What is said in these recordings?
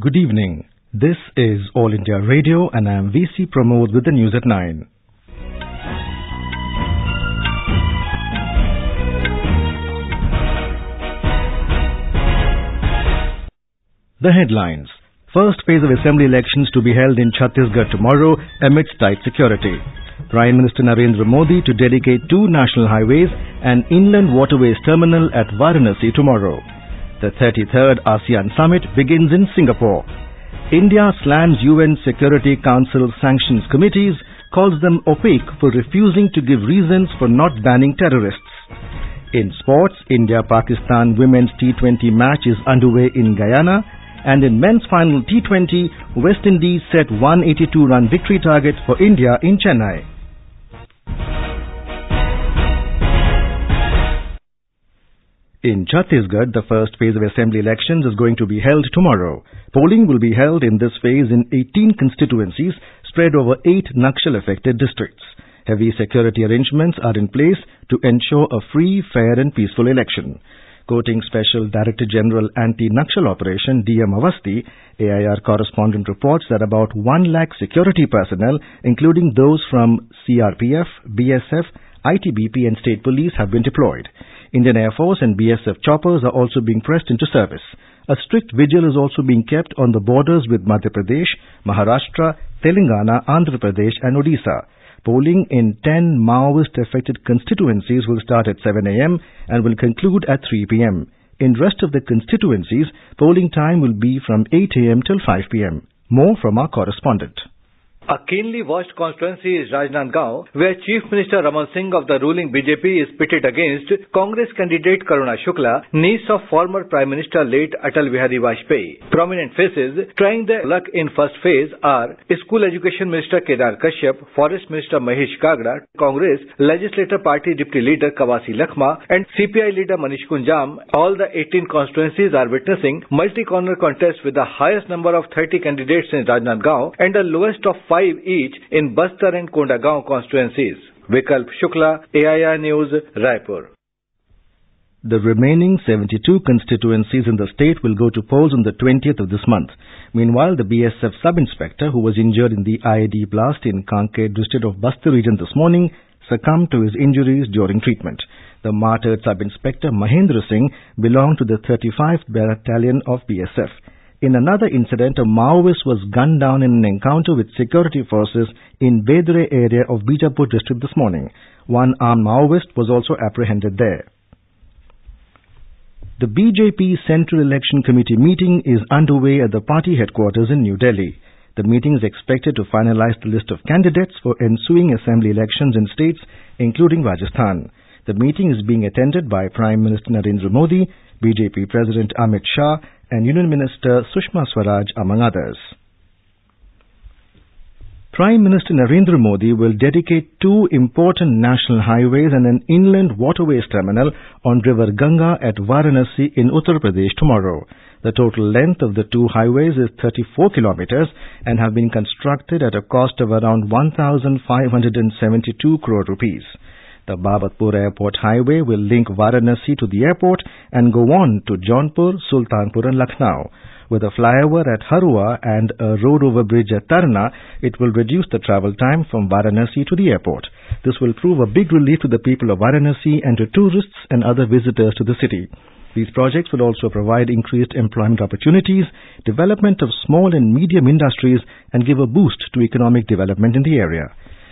Good evening. This is All India Radio and I am VC Pramod with the news at 9. The headlines. First phase of assembly elections to be held in Chhattisgarh tomorrow amidst tight security. Prime Minister Narendra Modi to dedicate 2 national highways and inland waterways terminal at Varanasi tomorrow. The 33rd ASEAN summit begins in Singapore. India slams UN Security Council sanctions committees, calls them opaque for refusing to give reasons for not banning terrorists. In sports, India-Pakistan women's T20 match is underway in Guyana, and in men's final T20, West Indies set 182-run victory target for India in Chennai. In Chhattisgarh, the first phase of assembly elections is going to be held tomorrow. Polling will be held in this phase in 18 constituencies spread over 8 Naxal-affected districts. Heavy security arrangements are in place to ensure a free, fair and peaceful election. Quoting Special Director General Anti-Naxal Operation DM Avasti, AIR correspondent reports that about 1 lakh security personnel, including those from CRPF, BSF, ITBP and State Police have been deployed. Indian Air Force and BSF choppers are also being pressed into service. A strict vigil is also being kept on the borders with Madhya Pradesh, Maharashtra, Telangana, Andhra Pradesh and Odisha. Polling in 10 Maoist-affected constituencies will start at 7 a.m. and will conclude at 3 p.m. In rest of the constituencies, polling time will be from 8 a.m. till 5 p.m. More from our correspondent. A keenly watched constituency is Rajnandgaon, where Chief Minister Raman Singh of the ruling BJP is pitted against Congress candidate Karuna Shukla, niece of former Prime Minister late Atal Bihari Vajpayee. Prominent faces trying their luck in first phase are School Education Minister Kedar Kashyap, Forest Minister Mahesh Kagra, Congress Legislator Party Deputy Leader Kawasi Lakhma, and CPI Leader Manish Kunjam. All the 18 constituencies are witnessing multi-corner contests with the highest number of 30 candidates in Rajnandgaon and the lowest of 5 each in Bastar and Kondagaon constituencies. Vikalp Shukla, AIR News, Raipur. The remaining 72 constituencies in the state will go to polls on the 20th of this month. Meanwhile, the BSF sub-inspector who was injured in the IED blast in Kanker district of Bastar region this morning succumbed to his injuries during treatment. The martyred sub-inspector Mahendra Singh belonged to the 35th Battalion of BSF. In another incident, a Maoist was gunned down in an encounter with security forces in Bedre area of Bijapur district this morning. One armed Maoist was also apprehended there. The BJP Central Election Committee meeting is underway at the party headquarters in New Delhi. The meeting is expected to finalize the list of candidates for ensuing assembly elections in states, including Rajasthan. The meeting is being attended by Prime Minister Narendra Modi, BJP President Amit Shah, and Union Minister Sushma Swaraj, among others. Prime Minister Narendra Modi will dedicate 2 important national highways and an inland waterways terminal on River Ganga at Varanasi in Uttar Pradesh tomorrow. The total length of the 2 highways is 34 kilometers and have been constructed at a cost of around 1,572 crore rupees. The Babatpur Airport Highway will link Varanasi to the airport and go on to Jaunpur, Sultanpur and Lucknow. With a flyover at Harua and a road over bridge at Tarna, it will reduce the travel time from Varanasi to the airport. This will prove a big relief to the people of Varanasi and to tourists and other visitors to the city. These projects will also provide increased employment opportunities, development of small and medium industries and give a boost to economic development in the area.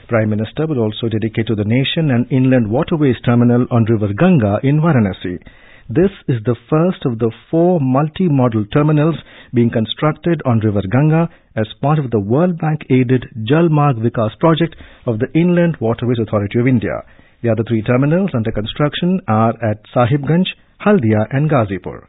Prime Minister will also dedicate to the nation an inland waterways terminal on River Ganga in Varanasi. This is the first of the 4 multi-modal terminals being constructed on River Ganga as part of the World Bank-aided Jal Marg Vikas project of the Inland Waterways Authority of India. The other 3 terminals under construction are at Sahibganj, Haldia and Ghazipur.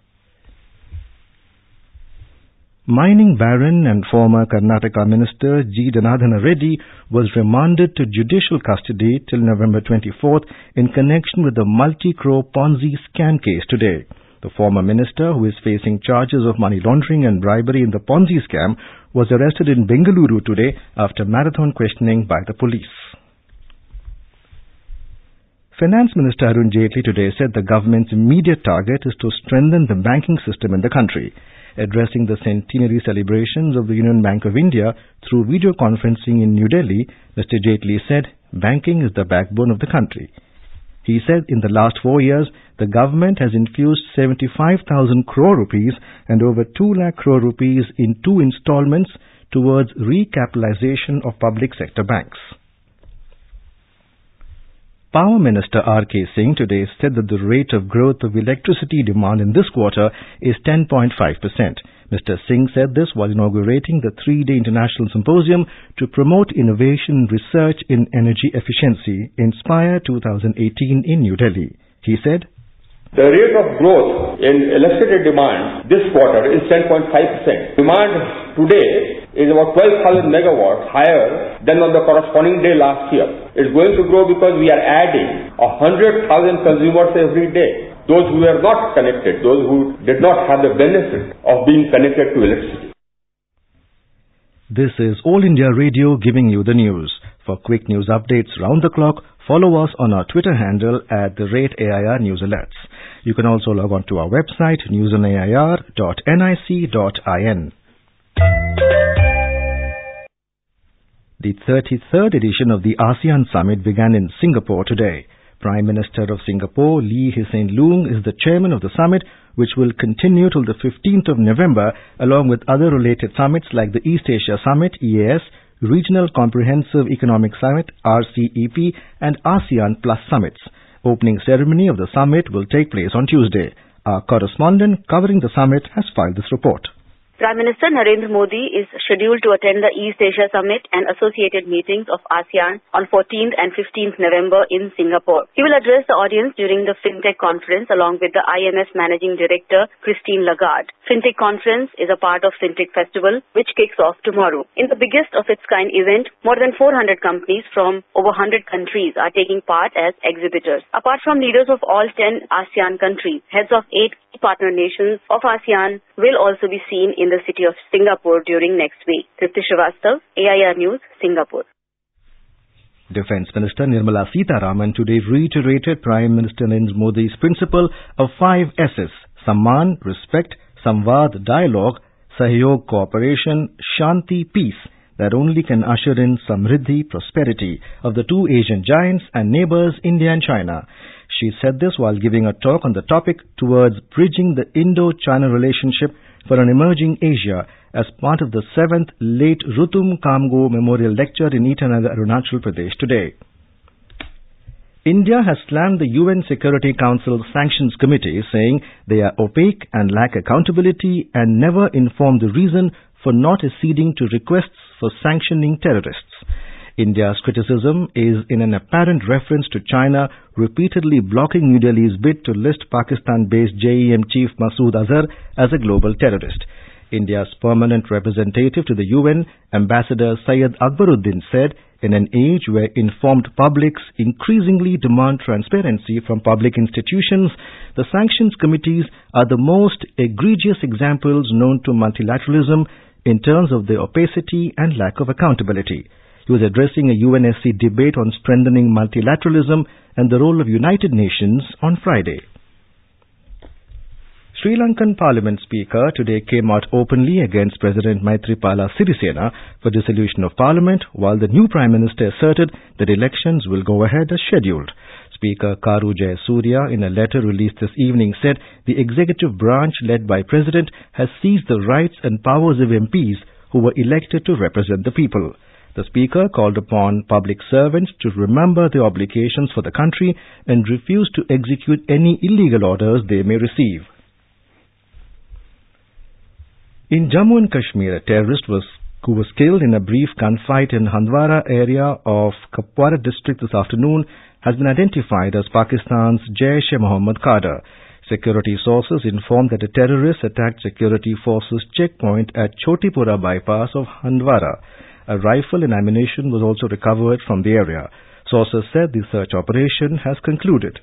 Mining baron and former Karnataka Minister G. Janardhana Reddy was remanded to judicial custody till November 24th in connection with the multi-crore Ponzi scam case today. The former minister, who is facing charges of money laundering and bribery in the Ponzi scam, was arrested in Bengaluru today after marathon questioning by the police. Finance Minister Arun Jaitley today said the government's immediate target is to strengthen the banking system in the country. Addressing the centenary celebrations of the Union Bank of India through video conferencing in New Delhi, Mr. Jaitley said, banking is the backbone of the country. He said in the last 4 years, the government has infused 75,000 crore rupees and over 2 lakh crore rupees in 2 installments towards recapitalization of public sector banks. Power Minister R.K. Singh today said that the rate of growth of electricity demand in this quarter is 10.5%. Mr. Singh said this while inaugurating the 3-day international symposium to promote innovation and research in energy efficiency, Inspire 2018 in New Delhi. He said, the rate of growth in electricity demand this quarter is 10.5%. Demand today is about 12,000 megawatts higher than on the corresponding day last year. It's going to grow because we are adding 100,000 consumers every day. Those who are not connected, those who did not have the benefit of being connected to electricity. This is All India Radio giving you the news. For quick news updates round the clock, follow us on our Twitter handle at @AIR News Alerts. You can also log on to our website newsonair.nic.in. The 33rd edition of the ASEAN Summit began in Singapore today. Prime Minister of Singapore, Lee Hsien Loong, is the chairman of the summit, which will continue till the 15th of November, along with other related summits like the East Asia Summit, EAS, Regional Comprehensive Economic Summit, RCEP, and ASEAN Plus Summits. Opening ceremony of the summit will take place on Tuesday. Our correspondent covering the summit has filed this report. Prime Minister Narendra Modi is scheduled to attend the East Asia Summit and associated meetings of ASEAN on 14th and 15th November in Singapore. He will address the audience during the FinTech conference along with the IMF Managing Director Christine Lagarde. FinTech conference is a part of FinTech Festival, which kicks off tomorrow. In the biggest of its kind event, more than 400 companies from over 100 countries are taking part as exhibitors. Apart from leaders of all 10 ASEAN countries, heads of 8 partner nations of ASEAN will also be seen in the city of Singapore during next week. Tripti Srivastav, AIR News, Singapore. Defence Minister Nirmala Sitharaman today reiterated Prime Minister Narendra Modi's principle of 5 S's: Samman, respect; Samvad, dialogue; Sahyog, cooperation; Shanti, peace, that only can usher in Samriddhi, prosperity, of the 2 Asian giants and neighbours India and China. She said this while giving a talk on the topic towards bridging the Indo-China relationship for an emerging Asia as part of the 7th Late Rutum Kamgo Memorial Lecture in Itanagar, Arunachal Pradesh today. India has slammed the UN Security Council's Sanctions Committee, saying they are opaque and lack accountability and never inform the reason for not acceding to requests for sanctioning terrorists. India's criticism is in an apparent reference to China repeatedly blocking New Delhi's bid to list Pakistan-based JEM chief Masood Azhar as a global terrorist. India's permanent representative to the UN, Ambassador Syed Akbaruddin, said, in an age where informed publics increasingly demand transparency from public institutions, the sanctions committees are the most egregious examples known to multilateralism in terms of their opacity and lack of accountability. He was addressing a UNSC debate on strengthening multilateralism and the role of United Nations on Friday. Sri Lankan Parliament Speaker today came out openly against President Maithripala Sirisena for dissolution of Parliament, while the new Prime Minister asserted that elections will go ahead as scheduled. Speaker Karu Jayasuriya, in a letter released this evening, said the executive branch led by President has seized the rights and powers of MPs who were elected to represent the people. The Speaker called upon public servants to remember their obligations for the country and refuse to execute any illegal orders they may receive. In Jammu and Kashmir, a terrorist who was killed in a brief gunfight in Handwara area of Kupwara district this afternoon has been identified as Pakistan's Jaish-e-Mohammed cadre. Security sources informed that a terrorist attacked security forces checkpoint at Chotipura bypass of Handwara. A rifle and ammunition was also recovered from the area. Sources said the search operation has concluded.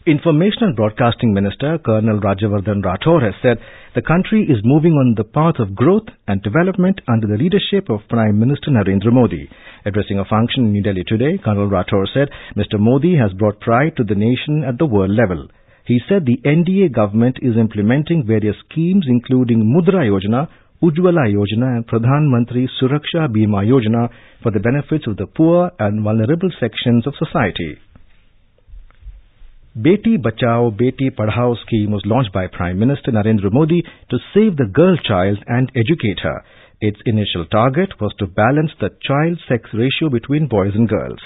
Information and Broadcasting Minister Colonel Rajyavardhan Rathore has said the country is moving on the path of growth and development under the leadership of Prime Minister Narendra Modi. Addressing a function in New Delhi today, Colonel Rathore said Mr. Modi has brought pride to the nation at the world level. He said the NDA government is implementing various schemes including Mudra Yojana, Ujjwala Yojana and Pradhan Mantri Suraksha Bima Yojana for the benefits of the poor and vulnerable sections of society. Beti Bachao, Beti Padhao scheme was launched by Prime Minister Narendra Modi to save the girl child and educate her. Its initial target was to balance the child-sex ratio between boys and girls.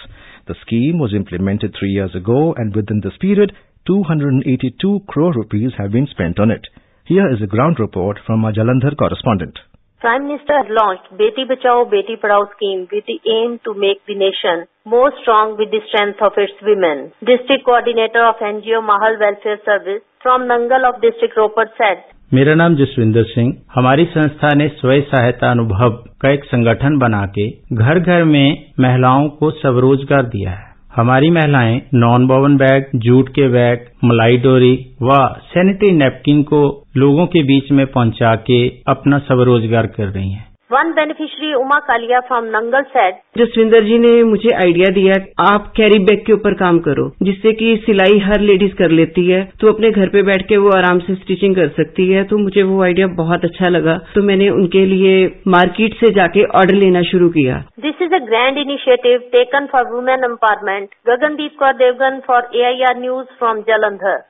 The scheme was implemented 3 years ago, and within this period, 282 crore rupees have been spent on it. Here is a ground report from our Jalandhar correspondent. Prime Minister has launched Beti Bachao, Beti Padhao scheme with the aim to make the nation more strong with the strength of its women. District Coordinator of NGO Mahal Welfare Service from Nangal of District Ropar said, मेरा नाम जसविंदर सिंह। हमारी संस्था ने स्वयं सहायता अनुभव का एक संगठन बना के घर घर में महिलाओं को स्वरोजगार दिया है। हमारी महिलाएं नॉन वोवन बैग, जूट के बैग, मलाई डोरी व सैनिटरी नैपकिन को लोगों के बीच में पहुंचा के अपना स्वरोजगार कर रही हैं। One beneficiary Uma Kalia from Nangal said, Jaswinder जी ने मुझे आइडिया दिया, आप कैरी बैग के ऊपर काम करो, जिससे कि सिलाई हर लेडीज कर लेती है, तो अपने घर पे बैठ के वो आराम से स्टिचिंग कर सकती है। तो मुझे वो आइडिया बहुत अच्छा लगा, तो मैंने उनके लिए मार्केट से जाके ऑर्डर लेना शुरू किया। This is a grand initiative taken for women empowerment. Gagandeep Kaur Devgan for AIR News from Jalandhar.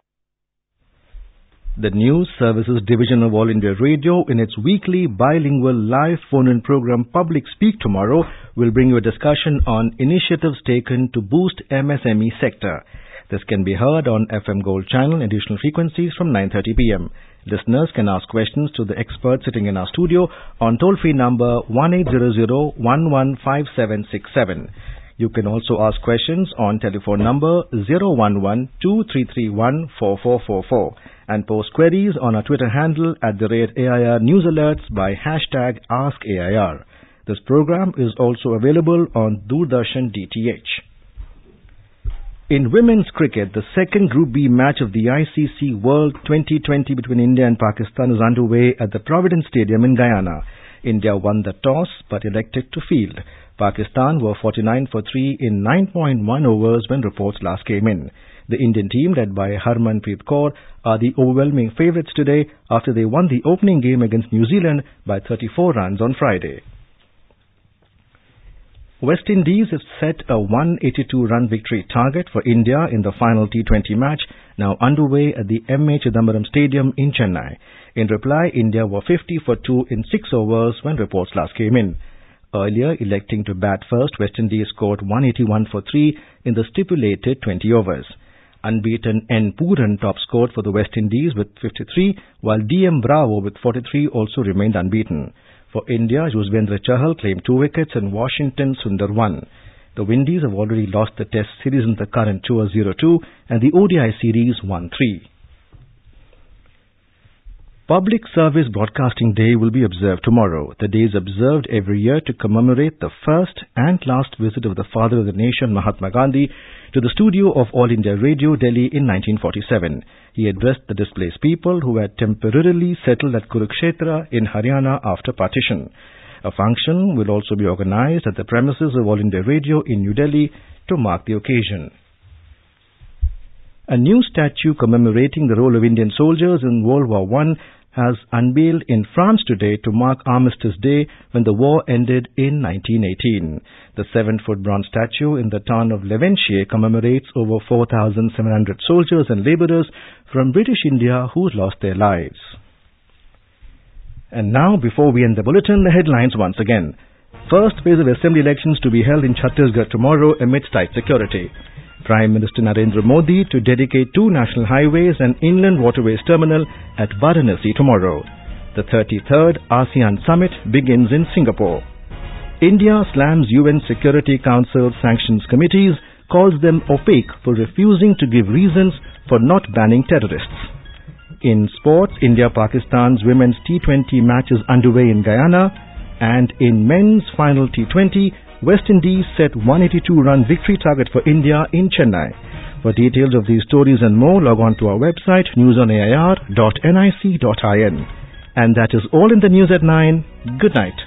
The News Services Division of All India Radio, in its weekly bilingual live phone-in program Public Speak Tomorrow, will bring you a discussion on initiatives taken to boost MSME sector. This can be heard on FM Gold channel and additional frequencies from 9:30 p.m. Listeners can ask questions to the experts sitting in our studio on toll-free number 1800-115767. You can also ask questions on telephone number 011-2331-4444 and post queries on our Twitter handle @AIR News Alerts by hashtag AskAIR. This program is also available on Doordarshan DTH. In women's cricket, the second Group B match of the ICC World 2020 between India and Pakistan is underway at the Providence Stadium in Guyana. India won the toss but elected to field. Pakistan were 49 for 3 in 9.1 overs when reports last came in. The Indian team, led by Harmanpreet Kaur, are the overwhelming favourites today after they won the opening game against New Zealand by 34 runs on Friday. West Indies have set a 182-run victory target for India in the final T20 match, now underway at the M.A. Chidambaram Stadium in Chennai. In reply, India were 50 for 2 in 6 overs when reports last came in. Earlier, electing to bat first, West Indies scored 181 for 3 in the stipulated 20 overs. Unbeaten N. Pooran top scored for the West Indies with 53, while D.M. Bravo with 43 also remained unbeaten. For India, Yuzvendra Chahal claimed 2 wickets and Washington Sundar 1. The Windies have already lost the Test series in the current tour 0-2 and the ODI series 1-3. Public Service Broadcasting Day will be observed tomorrow. The day is observed every year to commemorate the first and last visit of the father of the nation, Mahatma Gandhi, to the studio of All India Radio, Delhi in 1947. He addressed the displaced people who had temporarily settled at Kurukshetra in Haryana after partition. A function will also be organized at the premises of All India Radio in New Delhi to mark the occasion. A new statue commemorating the role of Indian soldiers in World War I has unveiled in France today to mark Armistice Day when the war ended in 1918. The 7-foot bronze statue in the town of Levenchier commemorates over 4,700 soldiers and labourers from British India who lost their lives. And now, before we end the bulletin, the headlines once again. First phase of assembly elections to be held in Chhattisgarh tomorrow amidst tight security. Prime Minister Narendra Modi to dedicate 2 national highways and inland waterways terminal at Varanasi tomorrow. The 33rd ASEAN Summit begins in Singapore. India slams UN Security Council sanctions committees, calls them opaque for refusing to give reasons for not banning terrorists. In sports, India-Pakistan's women's T20 match is underway in Guyana, and in men's final T20, West Indies set 182-run victory target for India in Chennai. For details of these stories and more, log on to our website newsonair.nic.in. And that is all in the news at 9. Good night.